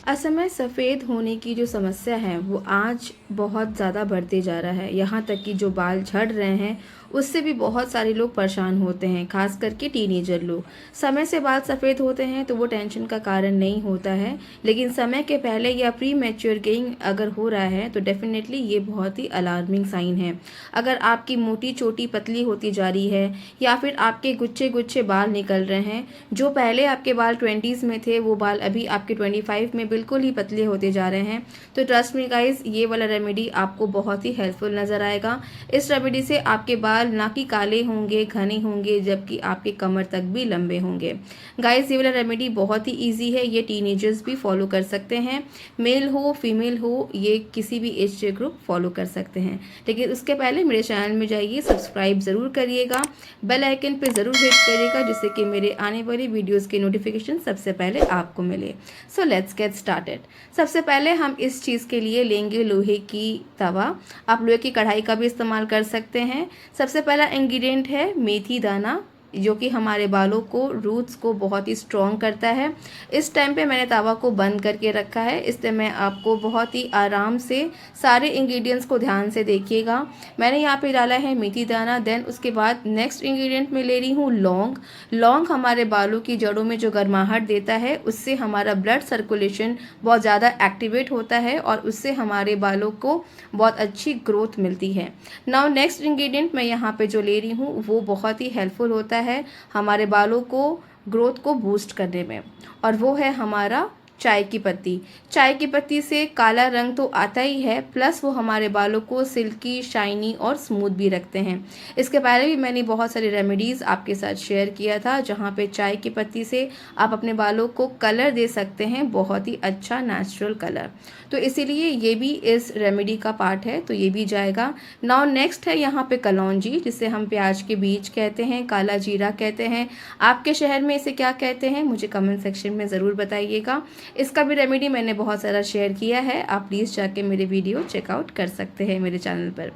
असमय सफ़ेद होने की जो समस्या है वो आज बहुत ज़्यादा बढ़ते जा रहा है। यहाँ तक कि जो बाल झड़ रहे हैं उससे भी बहुत सारे लोग परेशान होते हैं, खास करके टीनेजर लोग। समय से बाल सफ़ेद होते हैं तो वो टेंशन का कारण नहीं होता है, लेकिन समय के पहले या प्री मैच्योर गेइंग अगर हो रहा है तो डेफिनेटली ये बहुत ही अलार्मिंग साइन है। अगर आपकी मोटी चोटी पतली होती जा रही है या फिर आपके गुच्छे गुच्छे बाल निकल रहे हैं, जो पहले आपके बाल 20s में थे वो बाल अभी आपके 25 में बिल्कुल ही पतले होते जा रहे हैं, तो ट्रस्ट मी गाइस, ये वाला रेमेडी आपको बहुत ही हेल्पफुल नज़र आएगा। इस रेमेडी से आपके बाल ना कि काले होंगे, घने होंगे, जबकि आपके कमर तक भी लंबे होंगे। गाइस, ये वाला रेमेडी बहुत ही ईजी है, ये टीनेजर्स भी फॉलो कर सकते हैं। मेल हो फीमेल हो, ये किसी भी एज ग्रुप फॉलो कर सकते हैं। लेकिन उसके पहले मेरे चैनल में जाइए, सब्सक्राइब ज़रूर करिएगा, बेल आइकन पे ज़रूर हिट करिएगा, जिससे कि मेरे आने वाली वीडियोज़ के नोटिफिकेशन सबसे पहले आपको मिले। So let's get started. सबसे पहले हम इस चीज़ के लिए लेंगे लोहे की तवा। आप लोहे की कढ़ाई का भी इस्तेमाल कर सकते हैं। सबसे पहला इंग्रेडिएंट है मेथी दाना, जो कि हमारे बालों को, रूट्स को बहुत ही स्ट्रॉन्ग करता है। इस टाइम पे मैंने तवा को बंद करके रखा है, इसलिए मैं आपको बहुत ही आराम से सारे इंग्रेडिएंट्स को ध्यान से देखिएगा। मैंने यहाँ पे डाला है मेथी दाना। देन उसके बाद नेक्स्ट इंग्रेडिएंट में ले रही हूँ लौंग। लौंग हमारे बालों की जड़ों में जो गर्माहट देता है, उससे हमारा ब्लड सर्कुलेशन बहुत ज़्यादा एक्टिवेट होता है और उससे हमारे बालों को बहुत अच्छी ग्रोथ मिलती है। नाउ नेक्स्ट इंग्रेडिएंट मैं यहाँ पे जो ले रही हूँ वो बहुत ही हेल्पफुल होता है हमारे बालों को ग्रोथ को बूस्ट करने में, और वो है हमारा चाय की पत्ती। चाय की पत्ती से काला रंग तो आता ही है, प्लस वो हमारे बालों को सिल्की, शाइनी और स्मूथ भी रखते हैं। इसके पहले भी मैंने बहुत सारे रेमेडीज़ आपके साथ शेयर किया था, जहाँ पे चाय की पत्ती से आप अपने बालों को कलर दे सकते हैं, बहुत ही अच्छा नेचुरल कलर। तो इसीलिए ये भी इस रेमेडी का पार्ट है, तो ये भी जाएगा। नाउ नेक्स्ट है यहाँ पे कलौंजी, जिसे हम प्याज के बीज कहते हैं, काला जीरा कहते हैं। आपके शहर में इसे क्या कहते हैं मुझे कमेंट सेक्शन में ज़रूर बताइएगा। इसका भी रेमेडी मैंने बहुत सारा शेयर किया है, आप प्लीज़ जाके मेरे वीडियो चेकआउट कर सकते हैं मेरे चैनल पर।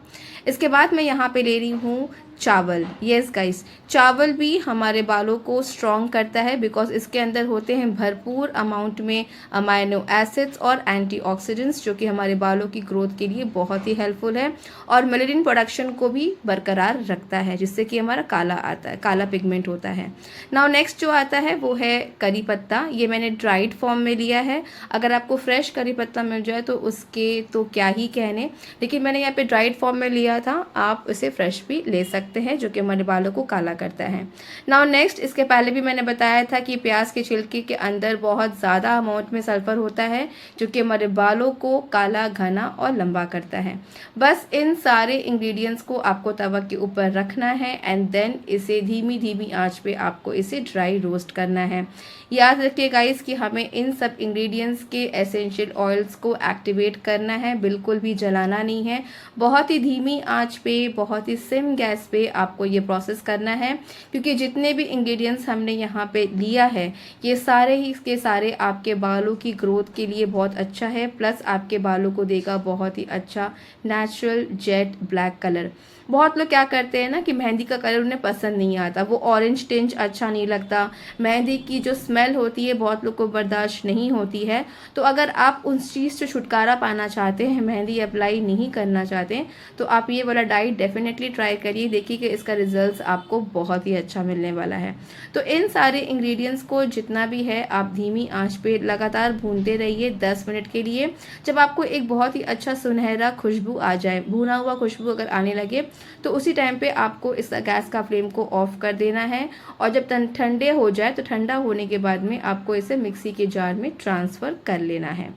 इसके बाद मैं यहाँ पे ले रही हूँ चावल। यस गाइस, चावल भी हमारे बालों को स्ट्रॉन्ग करता है, बिकॉज इसके अंदर होते हैं भरपूर अमाउंट में अमाइनो एसिड्स और एंटीऑक्सीडेंट्स, जो कि हमारे बालों की ग्रोथ के लिए बहुत ही हेल्पफुल है और मेलेनिन प्रोडक्शन को भी बरकरार रखता है, जिससे कि हमारा काला आता है, काला पिगमेंट होता है। नाउ नेक्स्ट जो आता है वो है करी पत्ता। ये मैंने ड्राइड फॉर्म में लिया है। अगर आपको फ्रेश करी पत्ता मिल जाए तो उसके तो क्या ही कहने, लेकिन मैंने यहाँ पे ड्राइड फॉर्म में लिया था, आप इसे फ्रेश भी ले सकते हैं, जो कि हमारे बालों को काला करता है। नाउ नेक्स्ट, इसके पहले भी मैंने बताया था कि प्याज के छिलके के अंदर बहुत ज़्यादा अमाउंट में सल्फर होता है, जो कि हमारे बालों को काला, घना और लंबा करता है। बस इन सारे इंग्रेडिएंट्स को आपको तवा के ऊपर रखना है एंड देन इसे धीमी धीमी आंच पे आपको इसे ड्राई रोस्ट करना है। याद रखिए गाइस कि हमें इन सब इंग्रेडिएंट्स के एसेंशियल ऑयल्स को एक्टिवेट करना है, बिल्कुल भी जलाना नहीं है। बहुत ही धीमी आंच पे, बहुत ही सिम गैस पे आपको ये प्रोसेस करना है, क्योंकि जितने भी इंग्रेडिएंट्स हमने यहाँ पे लिया है ये सारे ही के सारे आपके बालों की ग्रोथ के लिए बहुत अच्छा है, प्लस आपके बालों को देगा बहुत ही अच्छा नेचुरल जेट ब्लैक कलर। बहुत लोग क्या करते हैं ना कि मेहंदी का कलर उन्हें पसंद नहीं आता, वो ऑरेंज टिंच अच्छा नहीं लगता, मेहंदी की जो स्मेल होती है बहुत लोग को बर्दाश्त नहीं होती है। तो अगर आप उस चीज़ से छुटकारा पाना चाहते हैं, मेहंदी अप्लाई नहीं करना चाहते, तो आप ये वाला डाइट डेफिनेटली ट्राई करिए, देखिए कि इसका रिजल्ट आपको बहुत ही अच्छा मिलने वाला है। तो इन सारे इंग्रेडिएंट्स को जितना भी है आप धीमी आंच पे लगातार भूनते रहिए 10 मिनट के लिए। जब आपको एक बहुत ही अच्छा सुनहरा खुशबू आ जाए, भुना हुआ खुशबू अगर आने लगे, तो उसी टाइम पे आपको इस गैस का फ्लेम को ऑफ कर देना है, और जब ठंडे हो जाए तो ठंडा होने के बाद में आपको इसे मिक्सी के जार में ट्रांसफ़र कर लेना है।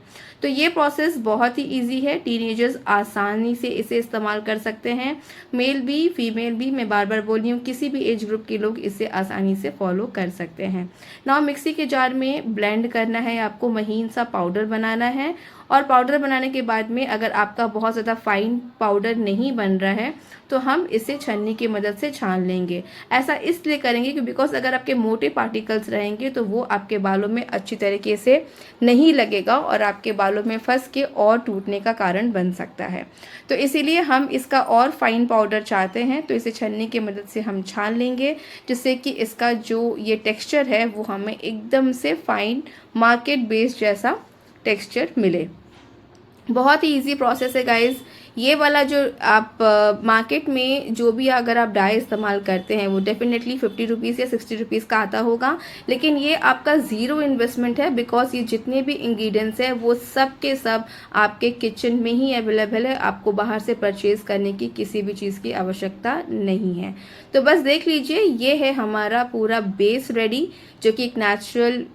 तो ये प्रोसेस बहुत ही इजी है, टीनेजर्स आसानी से इसे इस्तेमाल कर सकते हैं, मेल भी फीमेल भी, मैं बार बार बोल रही हूँ, किसी भी एज ग्रुप के लोग इसे आसानी से फॉलो कर सकते हैं। नाउ मिक्सी के जार में ब्लेंड करना है, आपको महीन सा पाउडर बनाना है, और पाउडर बनाने के बाद में अगर आपका बहुत ज़्यादा फाइन पाउडर नहीं बन रहा है तो हम इसे छन्नी की मदद से छान लेंगे। ऐसा इसलिए करेंगे कि बिकॉज अगर आपके मोटे पार्टिकल्स रहेंगे तो वो आपके बालों में अच्छी तरीके से नहीं लगेगा और आपके बालों में फंस के और टूटने का कारण बन सकता है। तो इसीलिए हम इसका और फाइन पाउडर चाहते हैं, तो इसे छन्नी की मदद से हम छान लेंगे, जिससे कि इसका जो ये टेक्सचर है वो हमें एकदम से फाइन मार्केट बेस्ड जैसा टेक्सचर मिले। बहुत ही इजी प्रोसेस है गाइज। ये वाला जो आप मार्केट में जो भी अगर आप डाई इस्तेमाल करते हैं वो डेफिनेटली 50 रुपीज़ या 60 रुपीज़ का आता होगा, लेकिन ये आपका ज़ीरो इन्वेस्टमेंट है, बिकॉज ये जितने भी इंग्रेडिएंट्स हैं वो सब के सब आपके किचन में ही अवेलेबल है। आपको बाहर से परचेज करने की किसी भी चीज़ की आवश्यकता नहीं है। तो बस देख लीजिए, ये है हमारा पूरा बेस रेडी, जो कि एक नेचुरल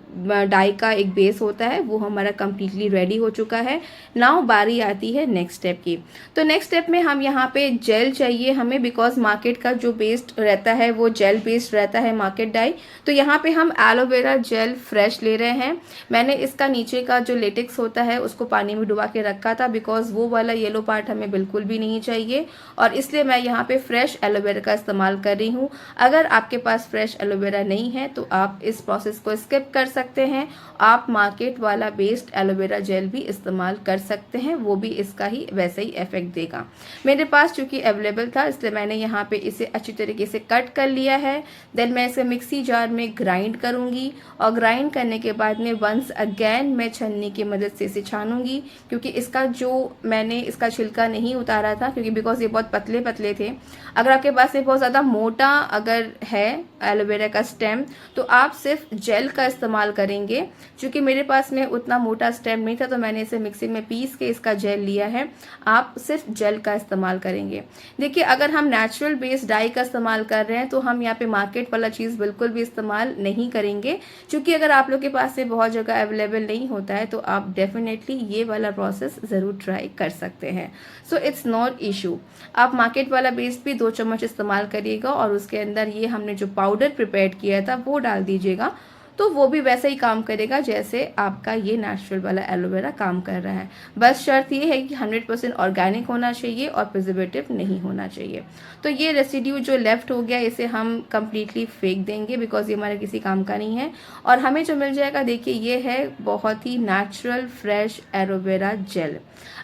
डाई का एक बेस होता है, वो हमारा कम्प्लीटली रेडी हो चुका है। नाउ बारी आती है नेक्स्ट स्टेप की। तो नेक्स्ट स्टेप में हम यहाँ पे जेल चाहिए हमें, बिकॉज मार्केट का जो बेस्ड रहता है वो जेल बेस्ड रहता है मार्केट डाई। तो यहाँ पे हम एलोवेरा जेल फ्रेश ले रहे हैं। मैंने इसका नीचे का जो लेटेक्स होता है उसको पानी में डुबा के रखा था, बिकॉज वो वाला येलो पार्ट हमें बिल्कुल भी नहीं चाहिए, और इसलिए मैं यहाँ पे फ्रेश एलोवेरा का इस्तेमाल कर रही हूँ। अगर आपके पास फ्रेश एलोवेरा नहीं है तो आप इस प्रोसेस को स्किप कर सकते हैं। आप मार्केट वाला बेस्ड एलोवेरा जेल भी इस्तेमाल कर सकते हैं, वो भी इसका ही वैसे ही इफेक्ट देगा। मेरे पास चूंकि अवेलेबल था इसलिए मैंने यहाँ पे इसे अच्छी तरीके से कट कर लिया है। देन मैं इसे मिक्सी जार में ग्राइंड करूँगी, और ग्राइंड करने के बाद में वंस अगेन मैं छन्नी की मदद से इसे छानूंगी, क्योंकि इसका जो मैंने इसका छिलका नहीं उतारा था, क्योंकि बिकॉज ये बहुत पतले पतले थे। अगर आपके पास ये बहुत ज़्यादा मोटा अगर है एलोवेरा का स्टेम तो आप सिर्फ जेल का इस्तेमाल करेंगे। क्योंकि मेरे पास में उतना मोटा स्टेम नहीं था तो मैंने इसे मिक्सी में पीस के इसका जेल लिया है। आप सिर्फ जेल का इस्तेमाल करेंगे। देखिए, अगर हम नेचुरल बेस्ड डाई का इस्तेमाल कर रहे हैं तो हम यहाँ पे मार्केट वाला चीज़ बिल्कुल भी इस्तेमाल नहीं करेंगे, क्योंकि अगर आप लोग के पास से बहुत जगह अवेलेबल नहीं होता है तो आप डेफिनेटली ये वाला प्रोसेस ज़रूर ट्राई कर सकते हैं। So it's not issue. आप मार्केट वाला बेस्ड भी 2 चम्मच इस्तेमाल करिएगा, और उसके अंदर ये हमने जो पाउडर प्रिपेयर किया था वो डाल दीजिएगा, तो वो भी वैसे ही काम करेगा जैसे आपका ये नेचुरल वाला एलोवेरा काम कर रहा है। बस शर्त ये है कि 100% ऑर्गेनिक होना चाहिए और प्रिजर्वेटिव नहीं होना चाहिए। तो ये रेसिड्यू जो लेफ्ट हो गया इसे हम कम्प्लीटली फेंक देंगे, बिकॉज ये हमारे किसी काम का नहीं है। और हमें जो मिल जाएगा, देखिए ये है बहुत ही नेचुरल फ्रेश एलोवेरा जेल।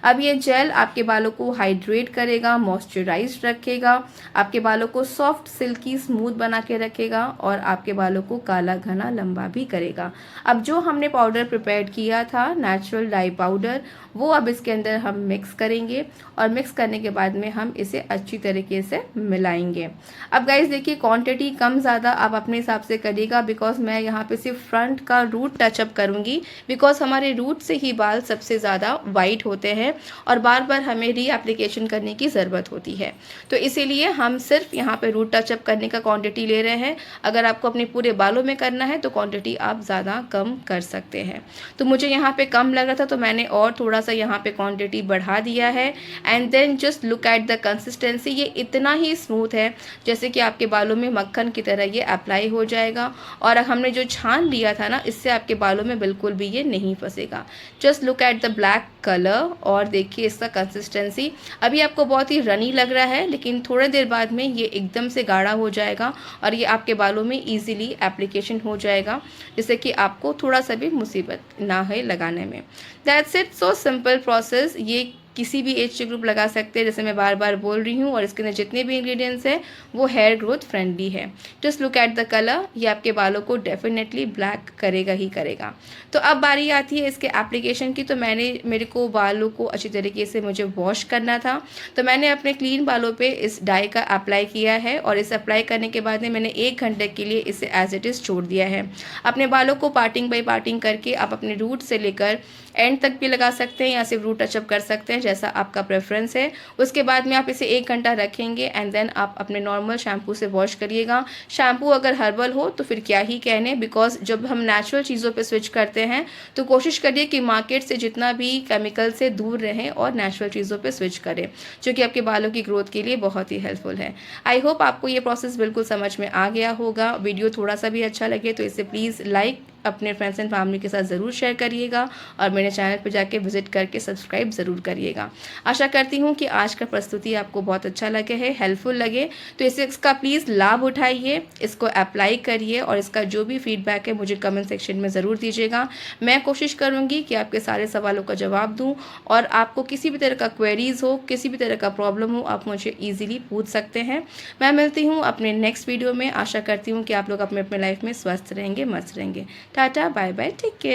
अब ये जेल आपके बालों को हाइड्रेट करेगा, मॉइस्चराइज रखेगा, आपके बालों को सॉफ्ट सिल्की स्मूथ बना के रखेगा, और आपके बालों को काला घना लंबा भी करेगा। अब जो हमने पाउडर प्रिपेयर किया था नेचुरल डाई पाउडर, वो अब इसके अंदर हम मिक्स करेंगे, और मिक्स करने के बाद में हम इसे अच्छी तरीके से मिलाएंगे। अब गाइस देखिए, क्वांटिटी कम ज़्यादा आप अपने हिसाब से करिएगा, बिकॉज मैं यहाँ पे सिर्फ फ्रंट का रूट टचअप करूँगी, बिकॉज हमारे रूट से ही बाल सबसे ज़्यादा वाइट होते हैं और बार बार हमें री एप्लीकेशन करने की ज़रूरत होती है। तो इसीलिए हम सिर्फ यहाँ पे रूट टचअप करने का क्वांटिटी ले रहे हैं। अगर आपको अपने पूरे बालों में करना है तो क्वांटिटी आप ज़्यादा कम कर सकते हैं। तो मुझे यहाँ पे कम लग रहा था तो मैंने और थोड़ा सा यहाँ पे क्वांटिटी बढ़ा दिया है। And then just look at the consistency. ये इतना ही स्मूथ है जैसे कि आपके बालों में मक्खन की तरह ये अप्लाई हो जाएगा, और हमने जो छान लिया था ना, इससे आपके बालों में बिल्कुल भी ये नहीं फंसेगा। Just look at the black colour, और देखिए इसका कंसिस्टेंसी। अभी आपको बहुत ही रनी लग रहा है, लेकिन थोड़ी देर बाद में ये एकदम से गाढ़ा हो जाएगा और ये आपके बालों में इजीली एप्लीकेशन हो जाएगा, जिससे कि आपको थोड़ा सा भी मुसीबत ना है लगाने में। That's it. So simple process. ये किसी भी एज के ग्रुप लगा सकते हैं, जैसे मैं बार बार बोल रही हूँ, और इसके अंदर जितने भी इंग्रेडिएंट्स हैं वो हेयर ग्रोथ फ्रेंडली है। Just look at the colour. ये आपके बालों को डेफिनेटली ब्लैक करेगा ही करेगा। तो अब बारी आती है इसके एप्लीकेशन की। तो मेरे को बालों को अच्छी तरीके से मुझे वॉश करना था, तो मैंने अपने क्लीन बालों पे इस डाई का अप्लाई किया है, और इसे अप्लाई करने के बाद में मैंने 1 घंटे के लिए इसे एज इट इज़ छोड़ दिया है। अपने बालों को पार्टिंग बाई पार्टिंग करके आप अपने रूट से लेकर एंड तक भी लगा सकते हैं, या सिर्फ रूट टचअप कर सकते हैं, जैसा आपका प्रेफरेंस है। उसके बाद में आप इसे 1 घंटा रखेंगे, एंड देन आप अपने नॉर्मल शैम्पू से वॉश करिएगा। शैम्पू अगर हर्बल हो तो फिर क्या ही कहने, बिकॉज जब हम नेचुरल चीज़ों पे स्विच करते हैं तो कोशिश करिए कि मार्केट से जितना भी केमिकल से दूर रहें और नेचुरल चीज़ों पे स्विच करें, जो कि आपके बालों की ग्रोथ के लिए बहुत ही हेल्पफुल है। आई होप आपको ये प्रोसेस बिल्कुल समझ में आ गया होगा। वीडियो थोड़ा सा भी अच्छा लगे तो इसे प्लीज़ लाइक, अपने फ्रेंड्स एंड फैमिली के साथ ज़रूर शेयर करिएगा, और मेरे चैनल पर जाके विजिट करके सब्सक्राइब ज़रूर करिएगा। आशा करती हूँ कि आज का प्रस्तुति आपको बहुत अच्छा लगे है, हेल्पफुल लगे, तो इसका प्लीज़ लाभ उठाइए, इसको अप्लाई करिए, और इसका जो भी फीडबैक है मुझे कमेंट सेक्शन में ज़रूर दीजिएगा। मैं कोशिश करूँगी कि आपके सारे सवालों का जवाब दूँ, और आपको किसी भी तरह का क्वेरीज़ हो, किसी भी तरह का प्रॉब्लम हो, आप मुझे ईजिली पूछ सकते हैं। मैं मिलती हूँ अपने नेक्स्ट वीडियो में। आशा करती हूँ कि आप लोग अपने अपने लाइफ में स्वस्थ रहेंगे, मस्त रहेंगे। Tata, bye bye, take care.